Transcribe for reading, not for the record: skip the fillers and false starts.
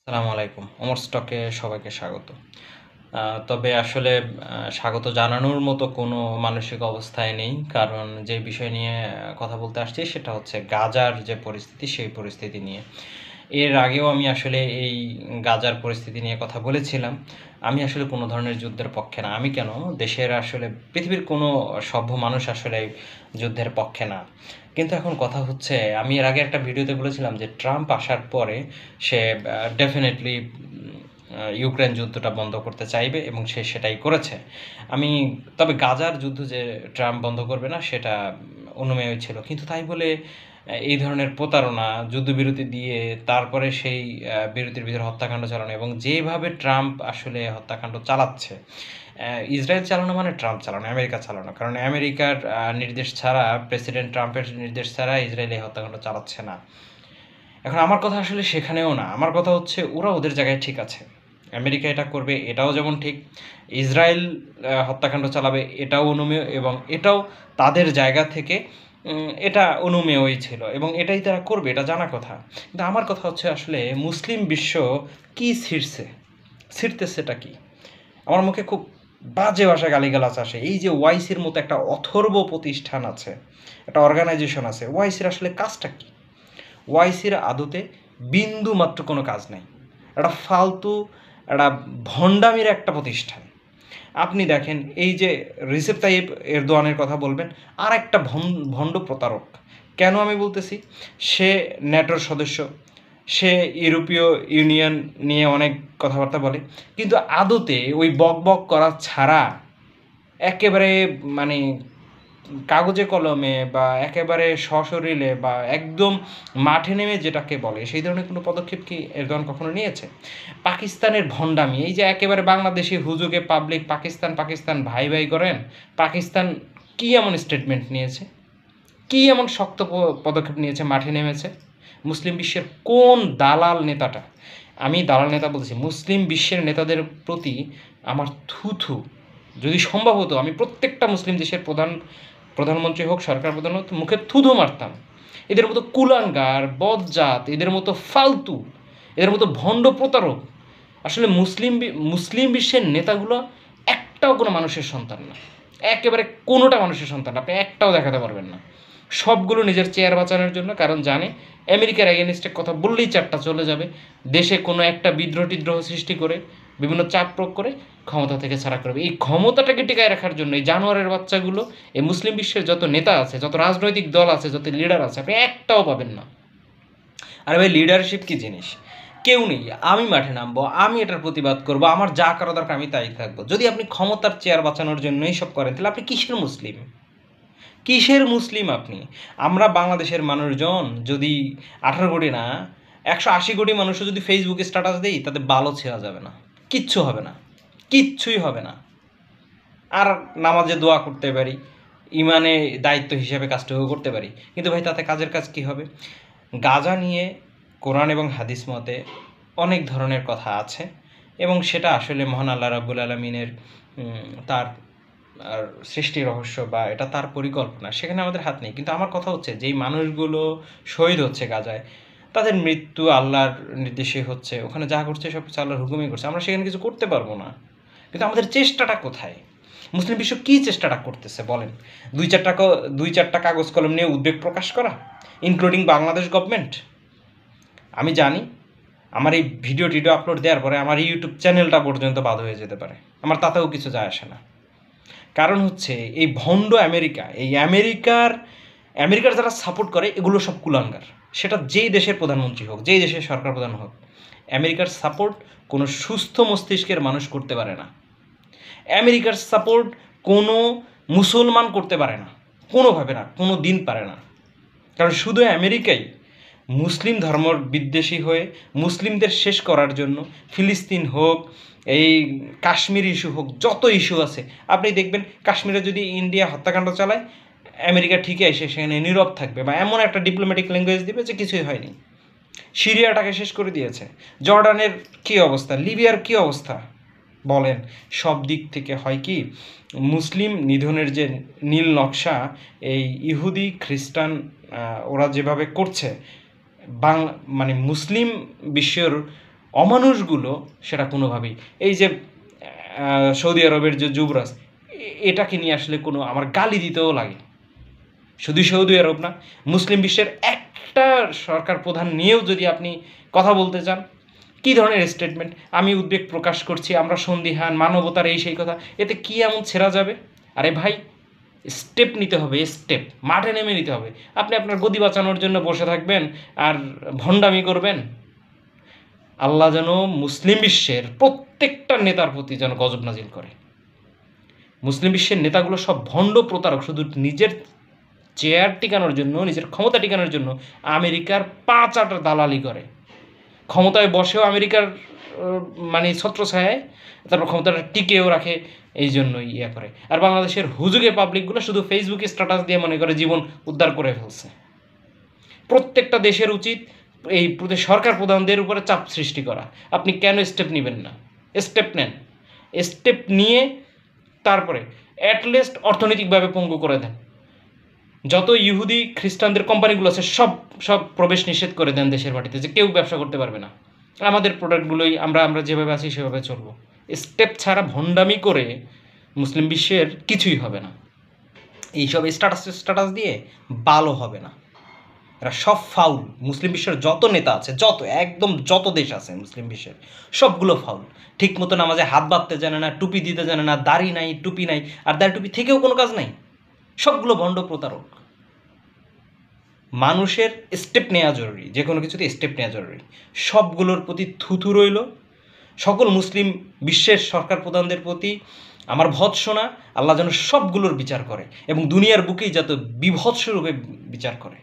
আসসালামু আলাইকুম। ওমর স্টকে সবাইকে স্বাগত। তবে আসলে স্বাগত জানানোর মতো কোনো মানসিক অবস্থায় নেই। কারণ যে বিষয় নিয়ে কথা বলতে আসছি সেটা হচ্ছে গাজার যে পরিস্থিতি, সেই পরিস্থিতি নিয়ে। এর আগেও আমি আসলে এই গাজার পরিস্থিতি নিয়ে কথা বলেছিলাম। আমি আসলে কোনো ধরনের যুদ্ধের পক্ষে না। আমি কেন, দেশের আসলে পৃথিবীর কোনো সভ্য মানুষ আসলে যুদ্ধের পক্ষে না। কিন্তু এখন কথা হচ্ছে, আমি এর আগে একটা ভিডিওতে বলেছিলাম যে ট্রাম্প আসার পরে সে ডেফিনেটলি ইউক্রেন যুদ্ধটা বন্ধ করতে চাইবে এবং সে সেটাই করেছে। আমি তবে গাজার যুদ্ধ যে ট্রাম্প বন্ধ করবে না সেটা অনুমেয় ছিল, কিন্তু তাই বলে এই ধরনের প্রতারণা, যুদ্ধবিরতি দিয়ে তারপরে সেই বিরতির ভিতরে হত্যাকাণ্ড চালানো এবং যেভাবে ট্রাম্প আসলে হত্যাকাণ্ড চালাচ্ছে, ইসরায়েল চালানো মানে ট্রাম্প চালানো, আমেরিকা চালানো। কারণ আমেরিকার নির্দেশ ছাড়া, প্রেসিডেন্ট ট্রাম্পের নির্দেশ ছাড়া ইসরায়েল এই হত্যাকাণ্ড চালাচ্ছে না। এখন আমার কথা আসলে সেখানেও না, আমার কথা হচ্ছে ওরা ওদের জায়গায় ঠিক আছে। আমেরিকা এটা করবে এটাও যেমন ঠিক, ইসরায়েল হত্যাকাণ্ড চালাবে এটাও অনুমেয়, এবং এটাও তাদের জায়গা থেকে এটা অনুমেয়ই ছিল এবং এটাই তারা করবে, এটা জানা কথা। কিন্তু আমার কথা হচ্ছে আসলে মুসলিম বিশ্ব কি ছিঁড়তেছেটা কি? আমার মুখে খুব বাজে ভাষায় গালিগালাজ আসে। এই যে ওয়াইসির মতো একটা অথর্ব প্রতিষ্ঠান আছে, একটা অর্গানাইজেশন আছে, ওয়াইসির আসলে কাজটা কি? ওয়াইসির আদতে বিন্দু মাত্র কোনো কাজ নাই, একটা ফালতু, একটা ভণ্ডামির একটা প্রতিষ্ঠান। আপনি দেখেন, এই যে রিসেপ তাইয়িপ এরদোয়ানের কথা বলবেন, আর একটা ভণ্ড প্রতারক। কেন আমি বলতেছি? সে ন্যাটোর সদস্য, সে ইউরোপীয় ইউনিয়ন নিয়ে অনেক কথাবার্তা বলে, কিন্তু আদতে ওই বক বক করা ছাড়া একেবারে মানে কাগজে কলমে বা একেবারে সশরীরে বা একদম মাঠে নেমে যেটাকে বলে সেই ধরনের কোনো পদক্ষেপ কি এরদোয়ান কখনো নিয়েছে? পাকিস্তানের ভণ্ডামি, এই যে একেবারে বাংলাদেশি হুজুগে পাবলিক পাকিস্তান পাকিস্তান ভাই ভাই করেন, পাকিস্তান কী এমন স্টেটমেন্ট নিয়েছে, কী এমন শক্ত পদক্ষেপ নিয়েছে, মাঠে নেমেছে? মুসলিম বিশ্বের কোন দালাল নেতাটা, আমি দালাল নেতা বলছি, মুসলিম বিশ্বের নেতাদের প্রতি আমার থুথু, যদি সম্ভব হতো আমি প্রত্যেকটা মুসলিম দেশের প্রধানমন্ত্রী হোক, সরকার প্রধান হোক, মুখে থুথু মারতাম। এদের মতো কুলাঙ্গার, বজ্জাত, এদের মতো ফালতু, এদের মতো ভণ্ড প্রতারক আসলে মুসলিম বিশ্বের নেতাগুলো একটাও কোনো মানুষের সন্তান না, একেবারে কোনোটা মানুষের সন্তান আপনি একটাও দেখাতে পারবেন না। সবগুলো নিজের চেয়ার বাঁচানোর জন্য, কারণ জানে আমেরিকার এগেনস্টে কথা বললেই চারটা চলে যাবে, দেশে কোনো একটা বিদ্রোহ সৃষ্টি করে বিভিন্ন চাপ প্রয়োগ করে ক্ষমতা থেকে ছাড়া করবে। এই ক্ষমতাটাকে টিকায় রাখার জন্য এই জানোয়ারের বাচ্চাগুলো, এই মুসলিম বিশ্বের যত নেতা আছে, যত রাজনৈতিক দল আছে, যত লিডার আছে, আপনি একটাও পাবেন না। আরে ভাই, লিডারশিপ কি জিনিস? কেউ নেই, আমি মাঠে নামবো, আমি এটার প্রতিবাদ করব, আমার যা করা দরকার আমি তাই থাকবো। যদি আপনি ক্ষমতার চেয়ার বাঁচানোর জন্য এইসব করেন, তাহলে আপনি কিসের মুসলিম আপনি? আমরা বাংলাদেশের মানুষজন যদি 18 কোটি না, 180 কোটি মানুষও যদি ফেসবুকে স্ট্যাটাস দেই, তাতে বালও ছেঁড়া যাবে না, কিচ্ছু হবে না, কিচ্ছুই হবে না। আর নামাজে দোয়া করতে পারি, ইমানে দায়িত্ব হিসেবে কাজটুকু করতে পারি, কিন্তু ভাই তাতে কাজের কাজ কি হবে? গাজা নিয়ে কোরআন এবং হাদিস মতে অনেক ধরনের কথা আছে, এবং সেটা আসলে মহান আল্লাহ রাব্বুল আলামিনের তার সৃষ্টি রহস্য, বা এটা তার পরিকল্পনা, সেখানে আমাদের হাত নেই। কিন্তু আমার কথা হচ্ছে, যেই মানুষগুলো শহীদ হচ্ছে গাজায়, তাদের মৃত্যু আল্লাহর নির্দেশে হচ্ছে, ওখানে যা করছে সব কিছু আল্লাহর হুকুমই করছে, আমরা সেখানে কিছু করতে পারবো না। কিন্তু আমাদের চেষ্টাটা কোথায়? মুসলিম বিশ্ব কী চেষ্টাটা করতেছে বলেন? দুই চারটা কাগজ কলম নিয়ে উদ্বেগ প্রকাশ করা, ইনক্লুডিং বাংলাদেশ গভর্নমেন্ট। আমি জানি আমার এই ভিডিও আপলোড দেওয়ার পরে আমার ইউটিউব চ্যানেলটা পর্যন্ত বাদ হয়ে যেতে পারে, আমার তাতেও কিছু যায় আসে না। কারণ হচ্ছে এই ভণ্ড আমেরিকা, এই আমেরিকার যারা সাপোর্ট করে এগুলো সব কুলাঙ্গার। সেটা যেই দেশের প্রধানমন্ত্রী হোক, যেই দেশের সরকার প্রধান হোক, আমেরিকার সাপোর্ট কোনো সুস্থ মস্তিষ্কের মানুষ করতে পারে না। আমেরিকার সাপোর্ট কোনো মুসলমান করতে পারে না, কোনোভাবে না, কোনো দিন পারে না। কারণ শুধু আমেরিকাই মুসলিম ধর্ম বিদ্বেষী হয়ে মুসলিমদের শেষ করার জন্য, ফিলিস্তিন হোক, এই কাশ্মীর ইস্যু হোক, যত ইস্যু আছে আপনি দেখবেন, কাশ্মীরে যদি ইন্ডিয়া হত্যাকাণ্ড চালায়, আমেরিকা ঠিকই এসে সেখানে নীরব থাকবে, বা এমন একটা ডিপ্লোম্যাটিক ল্যাঙ্গুয়েজ দিবে যে কিছুই হয়নি। সিরিয়াটাকে শেষ করে দিয়েছে, জর্ডানের কী অবস্থা, লিবিয়ার কী অবস্থা বলেন? সব দিক থেকে হয় কি, মুসলিম নিধনের যে নীল নকশা এই ইহুদি খ্রিস্টান ওরা যেভাবে করছে, মানে মুসলিম বিশ্বের অমানুষগুলো সেটা কোনোভাবেই, এই যে সৌদি আরবের যে যুবরাজ, এটাকে নিয়ে আসলে কোনো আমার গালি দিতেও লাগে। শুধু সৌদি আরব না, মুসলিম বিশ্বের একটা সরকার প্রধান নিয়েও যদি আপনি কথা বলতে চান, কী ধরনের স্টেটমেন্ট, আমি উদ্বেগ প্রকাশ করছি, আমরা সন্দিহান, মানবতার এই সেই কথা, এতে কি এমন ছেড়া যাবে? আরে ভাই, স্টেপ নিতে হবে, স্টেপ মাঠে নেমে নিতে হবে। আপনি আপনার গদি বাঁচানোর জন্য বসে থাকবেন আর ভণ্ডামি করবেন? আল্লাহ যেন মুসলিম বিশ্বের প্রত্যেকটা নেতার প্রতি যেন গজব নাজিল করে। মুসলিম বিশ্বের নেতাগুলো সব ভণ্ড প্রতারক, শুধু নিজের চেয়ার টিকানোর জন্য, নিজের ক্ষমতা টিকানোর জন্য আমেরিকার পাঁচ আটার দালালি করে। ক্ষমতায় বসেও আমেরিকার মানে ছত্রছায়ায়, তারপর ক্ষমতাটা টিকেও রাখে, এই জন্য ইয়ে করে। আর বাংলাদেশের হুজুগে পাবলিকগুলো শুধু ফেসবুকে স্ট্যাটাস দিয়ে মনে করে জীবন উদ্ধার করে ফেলছে। প্রত্যেকটা দেশের উচিত এই সরকার প্রধানদের উপরে চাপ সৃষ্টি করা। আপনি কেন স্টেপ নেবেন না? স্টেপ নেন, স্টেপ নিয়ে তারপরে অ্যাটলিস্ট অর্থনৈতিকভাবে পঙ্গু করে দেন। যত ইহুদি খ্রিস্টানদের কোম্পানিগুলো আছে সব সব প্রবেশ নিষেধ করে দেন দেশের মাটিতে, যে কেউ ব্যবসা করতে পারবে না, আমাদের প্রোডাক্টগুলোই আমরা যেভাবে আছি সেভাবে চলবো। স্টেপ ছাড়া ভণ্ডামি করে মুসলিম বিশ্বের কিছুই হবে না। এইসব স্ট্যাটাস দিয়ে ভালো হবে না। এরা সব ফাউল। মুসলিম বিশ্বের যত নেতা আছে, একদম যত দেশ আছে মুসলিম বিশ্বের, সবগুলো ফাউল। ঠিক মতো নামাজে হাত বাঁধতে জানে না, টুপি দিতে জানে না, দাড়ি নাই, টুপি নাই, আর দাড়ি টুপি থেকেও কোনো কাজ নাই। সবগুলো ভণ্ড প্রতারক। মানুষের স্টেপ নেওয়া জরুরি, যে কোনো কিছুতে স্টেপ নেওয়া জরুরি। সবগুলোর প্রতি থুথু রইল। সকল মুসলিম বিশ্বের সরকার প্রধানদের প্রতি আমার ভৎসনা, আল্লাহ যেন সবগুলোর বিচার করে এবং দুনিয়ার বুকেই যাতে বিভৎসরূপে বিচার করে।